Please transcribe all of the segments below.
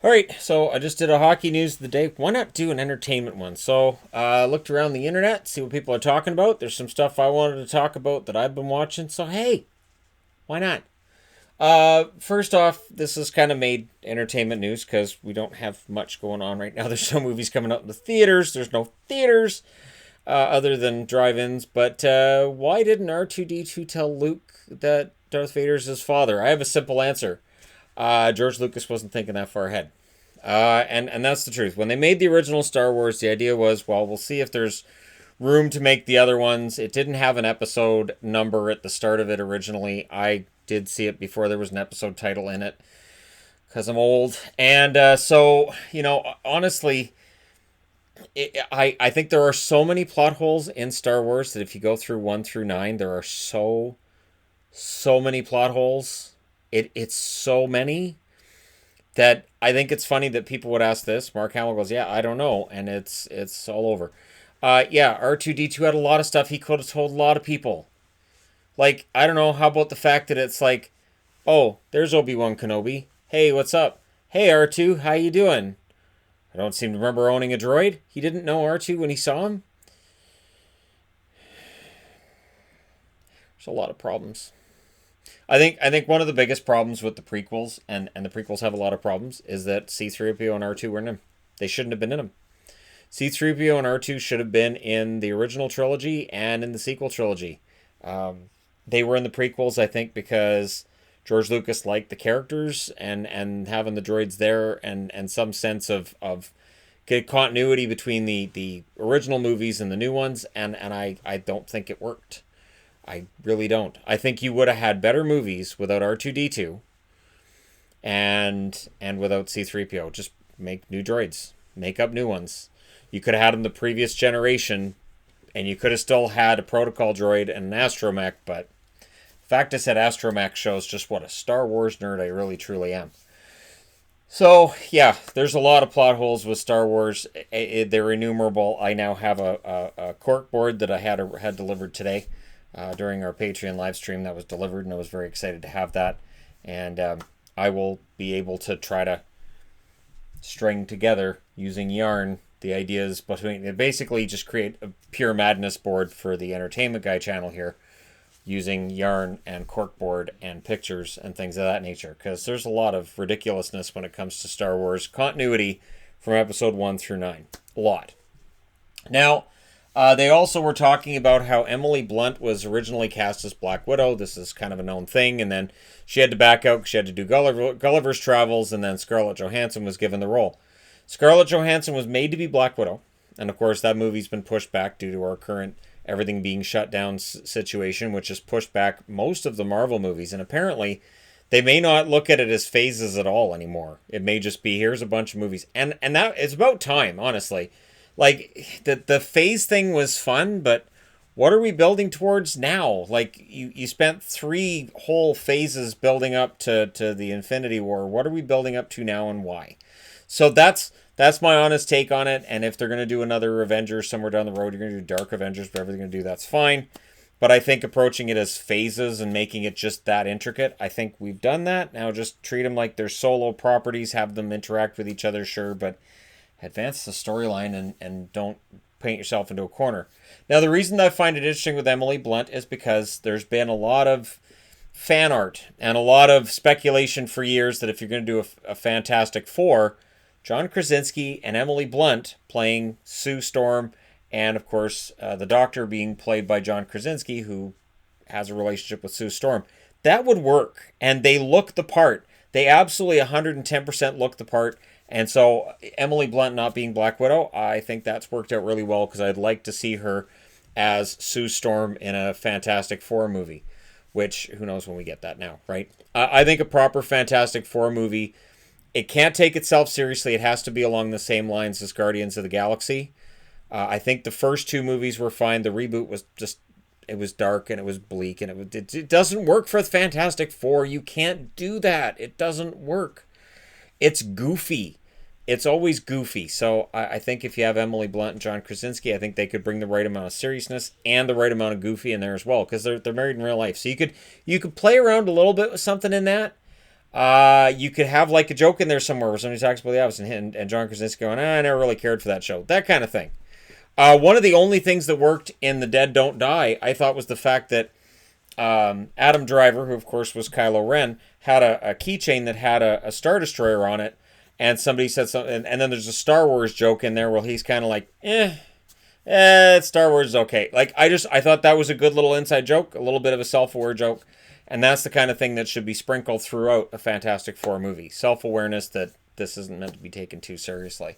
All right, so I just did a hockey news of the day. Why not do an entertainment one? So I looked around the internet, see what people are talking about. There's some stuff I wanted to talk about that I've been watching. So hey, why not? First off, this is kind of made entertainment news because we don't have much going on right now. There's no movies coming up in the theaters. There's no theaters other than drive-ins. But why didn't R2D2 tell Luke that Darth Vader's his father? I have a simple answer. George Lucas wasn't thinking that far ahead. And that's the truth. When they made the original Star Wars, the idea was, well, we'll see if there's room to make the other ones. It didn't have an episode number at the start of it originally. I did see it before there was an episode title in it because I'm old. And so, honestly, I think there are so many plot holes in Star Wars that if you go through 1 through 9, there are so many plot holes. It's so many that I think it's funny that people would ask this. Mark Hamill goes, "Yeah, I don't know," and it's all over. Yeah, R2D2 had a lot of stuff he could have told a lot of people. Like, I don't know, how about the fact that it's like, "Oh, there's Obi-Wan Kenobi. Hey, what's up? Hey, R2, how you doing?" I don't seem to remember owning a droid. He didn't know R2 when he saw him. There's a lot of problems. I think one of the biggest problems with the prequels, and the prequels have a lot of problems, is that C3PO and R2 were in them. They shouldn't have been in them. C3PO and R2 should have been in the original trilogy and in the sequel trilogy. They were in the prequels, I think, because George Lucas liked the characters and having the droids there and some sense of continuity between the original movies and the new ones, and I don't think it worked. I really don't. I think you would have had better movies without R2D2 and without C3PO. Just make new droids. Make up new ones. You could have had them the previous generation and you could have still had a protocol droid and an astromech, but the fact I said astromech shows just what a Star Wars nerd I really truly am. So, yeah, there's a lot of plot holes with Star Wars. They're innumerable. I now have a cork board that I had delivered today during our Patreon live stream that was delivered, and I was very excited to have that. And I will be able to try to string together using yarn the ideas between, basically just create a pure madness board for the Entertainment Guy channel here using yarn and corkboard and pictures and things of that nature, because there's a lot of ridiculousness when it comes to Star Wars continuity from episode 1 through 9. A lot. Now, they also were talking about how Emily Blunt was originally cast as Black Widow. This is kind of a known thing, and then she had to back out because she had to do Gulliver's Travels, and then Scarlett Johansson was given the role. Scarlett Johansson was made to be Black Widow, and of course that movie's been pushed back due to our current everything being shut down situation, which has pushed back most of the Marvel movies, and apparently they may not look at it as phases at all anymore. It may just be, here's a bunch of movies, and that it's about time, honestly. Like, the phase thing was fun, but what are we building towards now? Like, you spent 3 whole phases building up to the Infinity War. What are we building up to now, and why? So that's my honest take on it. And if they're going to do another Avengers somewhere down the road, you're going to do Dark Avengers, whatever they're going to do, that's fine. But I think approaching it as phases and making it just that intricate, I think we've done that. Now just treat them like they're solo properties, have them interact with each other, sure, but advance the storyline and don't paint yourself into a corner. Now, the reason that I find it interesting with Emily Blunt is because there's been a lot of fan art and a lot of speculation for years that if you're going to do a Fantastic Four, John Krasinski and Emily Blunt playing Sue Storm, and of course the Doctor being played by John Krasinski, who has a relationship with Sue Storm. That would work, and they look the part. They absolutely 110% look the part. And so Emily Blunt not being Black Widow, I think that's worked out really well because I'd like to see her as Sue Storm in a Fantastic Four movie, which who knows when we get that now, right? I think a proper Fantastic Four movie, it can't take itself seriously. It has to be along the same lines as Guardians of the Galaxy. I think the first 2 movies were fine. The reboot was just, it was dark and it was bleak and it doesn't work for the Fantastic Four. You can't do that. It doesn't work. It's goofy. It's always goofy. So I think if you have Emily Blunt and John Krasinski, I think they could bring the right amount of seriousness and the right amount of goofy in there as well, because they're married in real life. So you could play around a little bit with something in that. You could have like a joke in there somewhere where somebody talks about the Office and John Krasinski going, I never really cared for that show. That kind of thing. One of the only things that worked in The Dead Don't Die, I thought, was the fact that Adam Driver, who of course was Kylo Ren, had a keychain that had a Star Destroyer on it, and somebody said something, and then there's a Star Wars joke in there where he's kind of like, Star Wars is okay. Like, I thought that was a good little inside joke, a little bit of a self-aware joke, and that's the kind of thing that should be sprinkled throughout a Fantastic Four movie. Self-awareness that this isn't meant to be taken too seriously.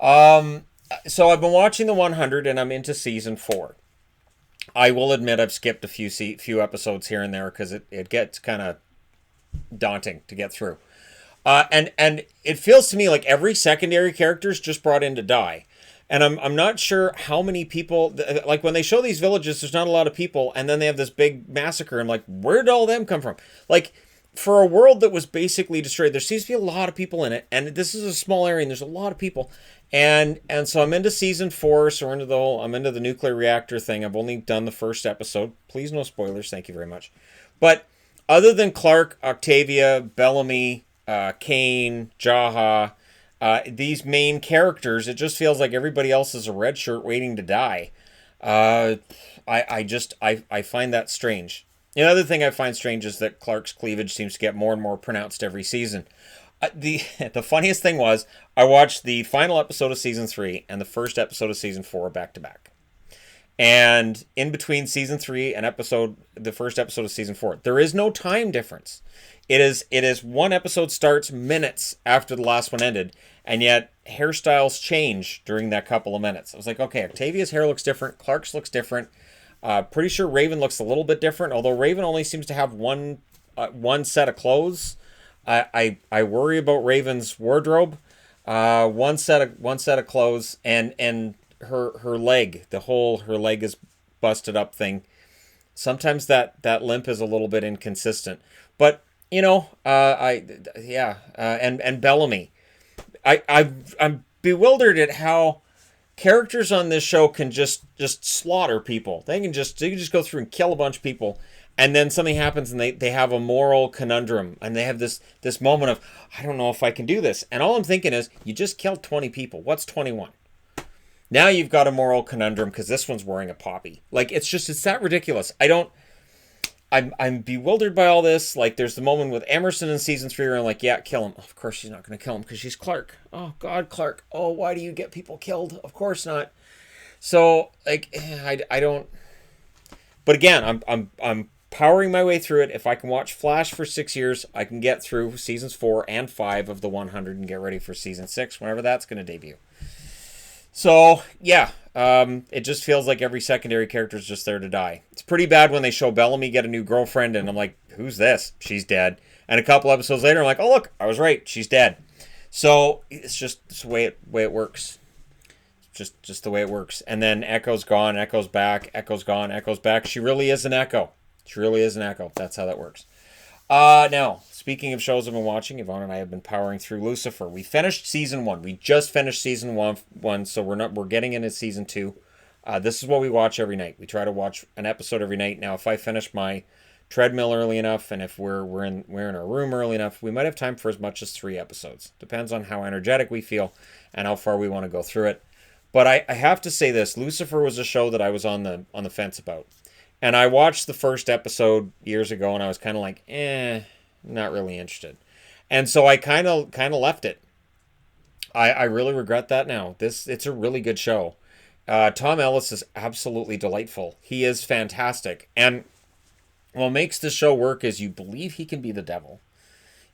So I've been watching the 100, and I'm into season 4. I will admit I've skipped a few episodes here and there because it gets kind of daunting to get through. And it feels to me like every secondary character is just brought in to die. And I'm not sure how many people, like when they show these villages, there's not a lot of people, and then they have this big massacre. I'm like, where did all them come from? Like, for a world that was basically destroyed, there seems to be a lot of people in it, and this is a small area, and there's a lot of people. And so I'm into season 4, so I'm into the nuclear reactor thing. I've only done the first episode. Please, no spoilers. Thank you very much. But other than Clark, Octavia, Bellamy, Kane, Jaha, these main characters, it just feels like everybody else is a red shirt waiting to die. I find that strange. The other thing I find strange is that Clark's cleavage seems to get more and more pronounced every season. The funniest thing was I watched the final episode of season 3 and the first episode of season 4 back to back. And in between season 3 and the first episode of season 4, there is no time difference. It is one episode starts minutes after the last one ended, and yet hairstyles change during that couple of minutes. I was like, okay, Octavia's hair looks different, Clark's looks different. Pretty sure Raven looks a little bit different, although Raven only seems to have one set of clothes. I worry about Raven's wardrobe. One set of clothes, and her leg, her leg is busted up thing. Sometimes that limp is a little bit inconsistent, but and Bellamy, I'm bewildered at how characters on this show can just slaughter people. They can just go through and kill a bunch of people, and then something happens and they have a moral conundrum, and they have this moment of, I don't know if I can do this. And all I'm thinking is, you just killed 20 people. What's 21? Now you've got a moral conundrum because this one's wearing a poppy. Like, it's that ridiculous. I'm bewildered by all this. Like, there's the moment with Emerson in season 3 where I'm like, yeah, kill him. Of course she's not going to kill him because she's Clark. Oh, God, Clark. Oh, why do you get people killed? Of course not. So, like, I don't... But again, I'm powering my way through it. If I can watch Flash for 6 years, I can get through seasons 4 and 5 of the 100 and get ready for season 6, whenever that's going to debut. So, yeah, it just feels like every secondary character is just there to die. It's pretty bad when they show Bellamy get a new girlfriend, and I'm like, who's this? She's dead. And a couple episodes later, I'm like, oh, look, I was right. She's dead. So, it's just the way it works. Just the way it works. And then Echo's gone, Echo's back, Echo's gone, Echo's back. She really is an Echo. That's how that works. Now, speaking of shows I've been watching, Yvonne and I have been powering through Lucifer. We finished season 1. We just finished season 1, so we're getting into season 2. This is what we watch every night. We try to watch an episode every night. Now, if I finish my treadmill early enough, and if we're in our room early enough, we might have time for as much as 3 episodes. Depends on how energetic we feel and how far we want to go through it. But I have to say this: Lucifer was a show that I was on the fence about. And I watched the first episode years ago, and I was kind of like, not really interested. And so I kind of left it. I really regret that now. It's a really good show. Tom Ellis is absolutely delightful. He is fantastic. And what makes the show work is you believe he can be the devil.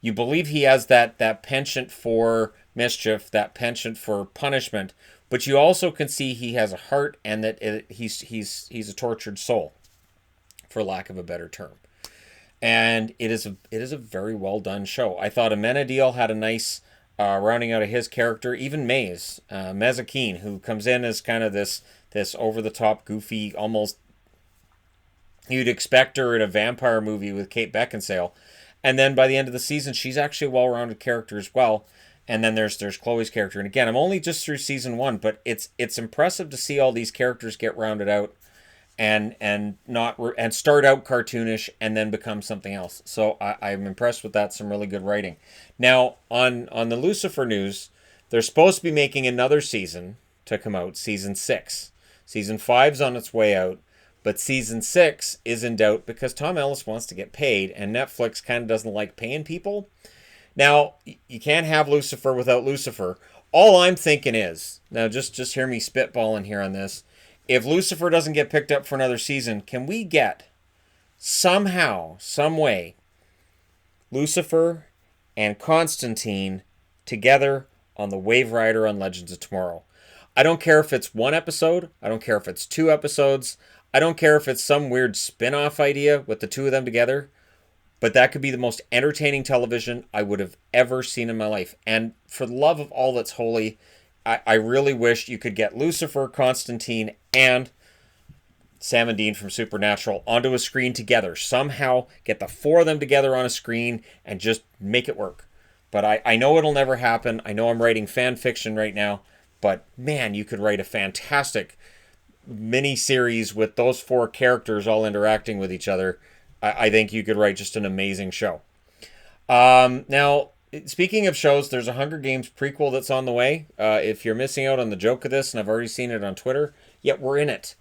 You believe he has that penchant for mischief, that penchant for punishment, but you also can see he has a heart, and that he's a tortured soul, for lack of a better term. And it is a very well done show. I thought Amenadiel had a nice rounding out of his character. Even Maze, Mezakeen, who comes in as kind of this over the top, goofy, almost you'd expect her in a vampire movie with Kate Beckinsale. And then by the end of the season, she's actually a well-rounded character as well. And then there's Chloe's character. And again, I'm only just through season 1, but it's impressive to see all these characters get rounded out. and start out cartoonish and then become something else. So I'm impressed with that. Some really good writing. Now on the Lucifer news, they're supposed to be making another season to come out, season 6. Season 5's on its way out, but season 6 is in doubt because Tom Ellis wants to get paid and Netflix kind of doesn't like paying people. Now, you can't have Lucifer without Lucifer. All I'm thinking is, now just hear me spitballing here on this. If Lucifer doesn't get picked up for another season, can we get somehow, some way, Lucifer and Constantine together on the Wave Rider on Legends of Tomorrow? I don't care if it's one episode. I don't care if it's 2 episodes. I don't care if it's some weird spin-off idea with the two of them together. But that could be the most entertaining television I would have ever seen in my life. And for the love of all that's holy, I really wish you could get Lucifer, Constantine, and Sam and Dean from Supernatural onto a screen together. Somehow get the 4 of them together on a screen and just make it work. But I know it'll never happen. I know I'm writing fan fiction right now. But man, you could write a fantastic mini-series with those 4 characters all interacting with each other. I think you could write just an amazing show. Now, speaking of shows, there's a Hunger Games prequel that's on the way. If you're missing out on the joke of this, and I've already seen it on Twitter, yet we're in it.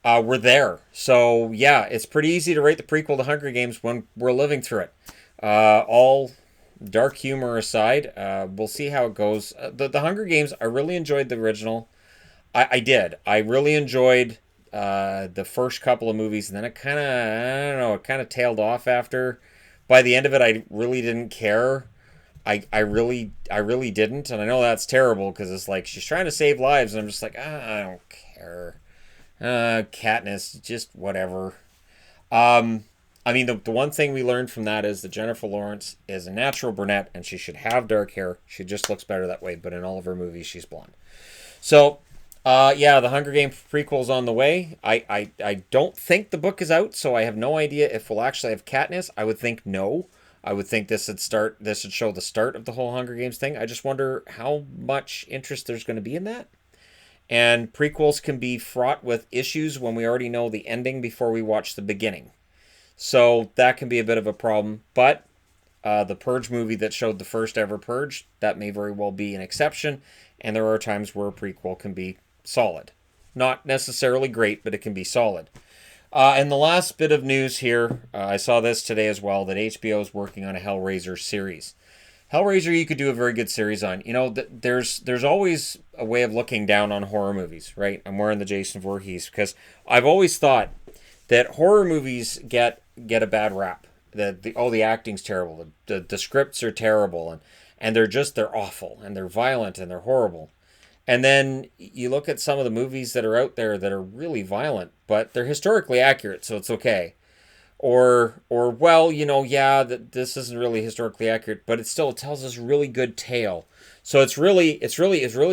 We're there. So, yeah, it's pretty easy to write the prequel to Hunger Games when we're living through it. All dark humor aside, we'll see how it goes. The Hunger Games, I really enjoyed the original. I did. I really enjoyed the first couple of movies, and then it kind of, I don't know, it kind of tailed off after. By the end of it, I really didn't care. I really didn't, and I know that's terrible because it's like she's trying to save lives, and I'm just like, I don't care. Katniss, just whatever. I mean, the one thing we learned from that is that Jennifer Lawrence is a natural brunette, and she should have dark hair. She just looks better that way, but in all of her movies, she's blonde. So, yeah, the Hunger Games prequel's on the way. I don't think the book is out, so I have no idea if we'll actually have Katniss. I would think no. I would think this would show the start of the whole Hunger Games thing. I just wonder how much interest there's going to be in that. And prequels can be fraught with issues when we already know the ending before we watch the beginning. So that can be a bit of a problem. But the Purge movie that showed the first ever Purge, that may very well be an exception. And there are times where a prequel can be solid. Not necessarily great, but it can be solid. And the last bit of news here, I saw this today as well, that HBO is working on a Hellraiser series. Hellraiser, you could do a very good series on. You know, there's always a way of looking down on horror movies, right? I'm wearing the Jason Voorhees because I've always thought that horror movies get a bad rap. The acting's terrible. The scripts are terrible, and they're awful, and they're violent, and they're horrible. And then you look at some of the movies that are out there that are really violent, but they're historically accurate, so it's okay. Or well, you know, yeah, this isn't really historically accurate, but it still tells us a really good tale. So it's really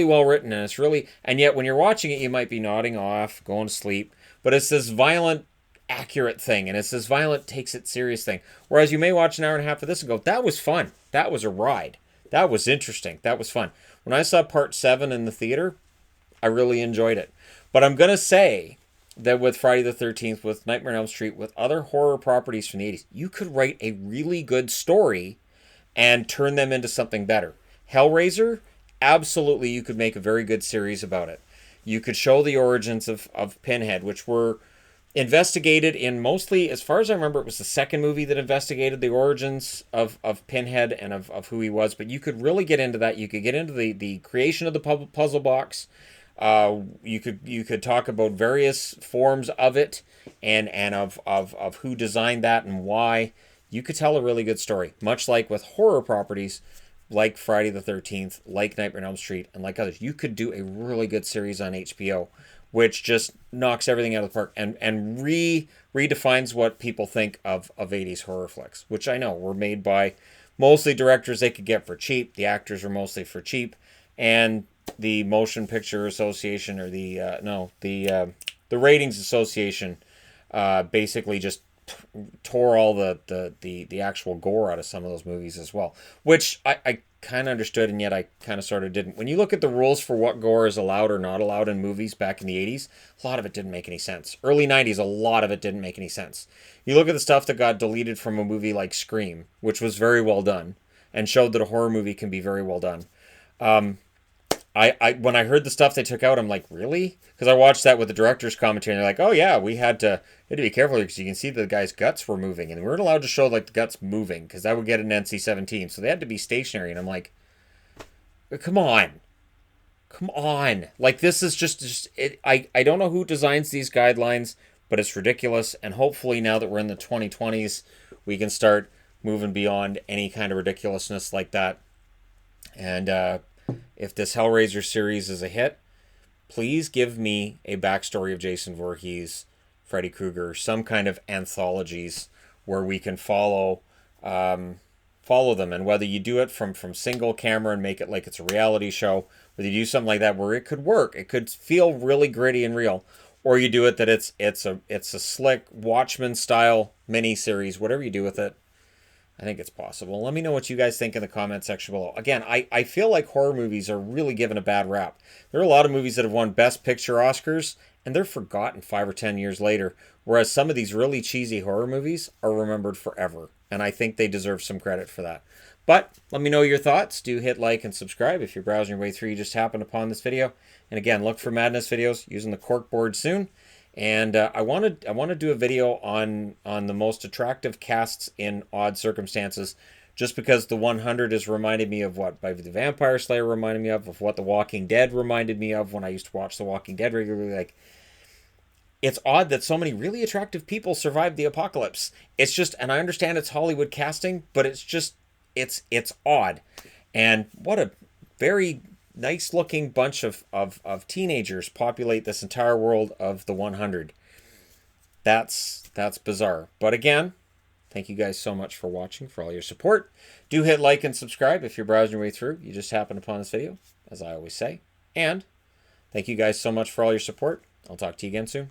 well written, and yet when you're watching it, you might be nodding off, going to sleep. But it's this violent, accurate thing, and it's this violent, takes it serious thing. Whereas you may watch an hour and a half of this and go, that was fun, that was a ride, that was interesting, that was fun. When I saw Part 7 in the theater, I really enjoyed it. But I'm gonna say that with Friday the 13th, with Nightmare on Elm Street, with other horror properties from the 80s, you could write a really good story and turn them into something better. Hellraiser, absolutely, you could make a very good series about it. You could show the origins of Pinhead, which were investigated in mostly, as far as I remember, it was the second movie that investigated the origins of Pinhead and of who he was. But you could really get into that. You could get into the creation of the puzzle box. You could talk about various forms of it and of who designed that and why. You could tell a really good story, much like with horror properties like Friday the 13th, like Nightmare on Elm Street, and like others. You could do a really good series on HBO, which just knocks everything out of the park and redefines what people think of 80s horror flicks, which I know were made by mostly directors they could get for cheap. The actors were mostly for cheap, and the Motion Picture Association, or the Ratings Association, basically just tore all the actual gore out of some of those movies as well. Which I kind of understood, and yet I kind of sort of didn't. When you look at the rules for what gore is allowed or not allowed in movies back in the 80s, a lot of it didn't make any sense. Early 90s, a lot of it didn't make any sense. You look at the stuff that got deleted from a movie like Scream, which was very well done and showed that a horror movie can be very well done. I when I heard the stuff they took out, I'm like, really? Because I watched that with the director's commentary, and they're like, oh yeah, we had to be careful because you can see the guy's guts were moving, and we weren't allowed to show like the guts moving because that would get an NC-17. So they had to be stationary, and I'm like, come on, come on! Like this is just it. I don't know who designs these guidelines, but it's ridiculous. And hopefully now that we're in the 2020s, we can start moving beyond any kind of ridiculousness like that. And if this Hellraiser series is a hit, please give me a backstory of Jason Voorhees, Freddy Krueger, some kind of anthologies where we can follow them. And whether you do it from single camera and make it like it's a reality show, whether you do something like that where it could work, it could feel really gritty and real, or you do it that it's a slick Watchmen style mini series, whatever you do with it. I think it's possible. Let me know what you guys think in the comment section below. Again, I feel like horror movies are really given a bad rap. There are a lot of movies that have won Best Picture Oscars, and they're forgotten 5 or 10 years later, whereas some of these really cheesy horror movies are remembered forever, and I think they deserve some credit for that. But let me know your thoughts. Do hit like and subscribe if you're browsing your way through. You just happened upon this video. And again, look for Madness videos using the corkboard soon. And I want to do a video on the most attractive casts in odd circumstances, just because the 100 has reminded me of what Buffy the Vampire Slayer reminded me of what The Walking Dead reminded me of when I used to watch The Walking Dead regularly. Like, it's odd that so many really attractive people survived the apocalypse. It's just, and I understand it's Hollywood casting, but it's just, it's odd. And what a very nice looking bunch of teenagers populate this entire world of the 100. That's bizarre. But again, thank you guys so much for watching, for all your support. Do hit like and subscribe if you're browsing your way through. You just happened upon this video, as I always say. And thank you guys so much for all your support. I'll talk to you again soon.